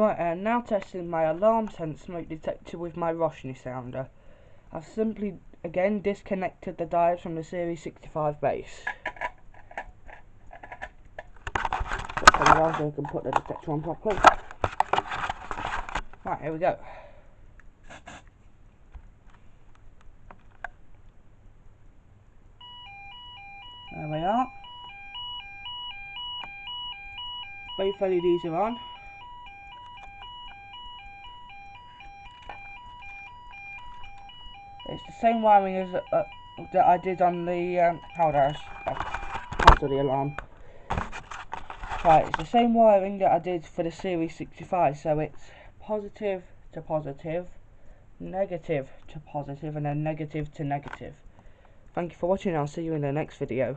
Right, and now testing my AlarmSense smoke detector with my roshni sounder. I've simply again disconnected the diodes from the Series 65 base. Put them down so I can put the detector on properly. Right, here we go. There we are. Both LEDs are on. It's the same wiring as that I did on the hold on, cancel the alarm. Right, it's the same wiring that I did for the Series 65, so it's positive to positive, negative to positive, and then negative to negative. Thank you for watching. I'll see you in the next video.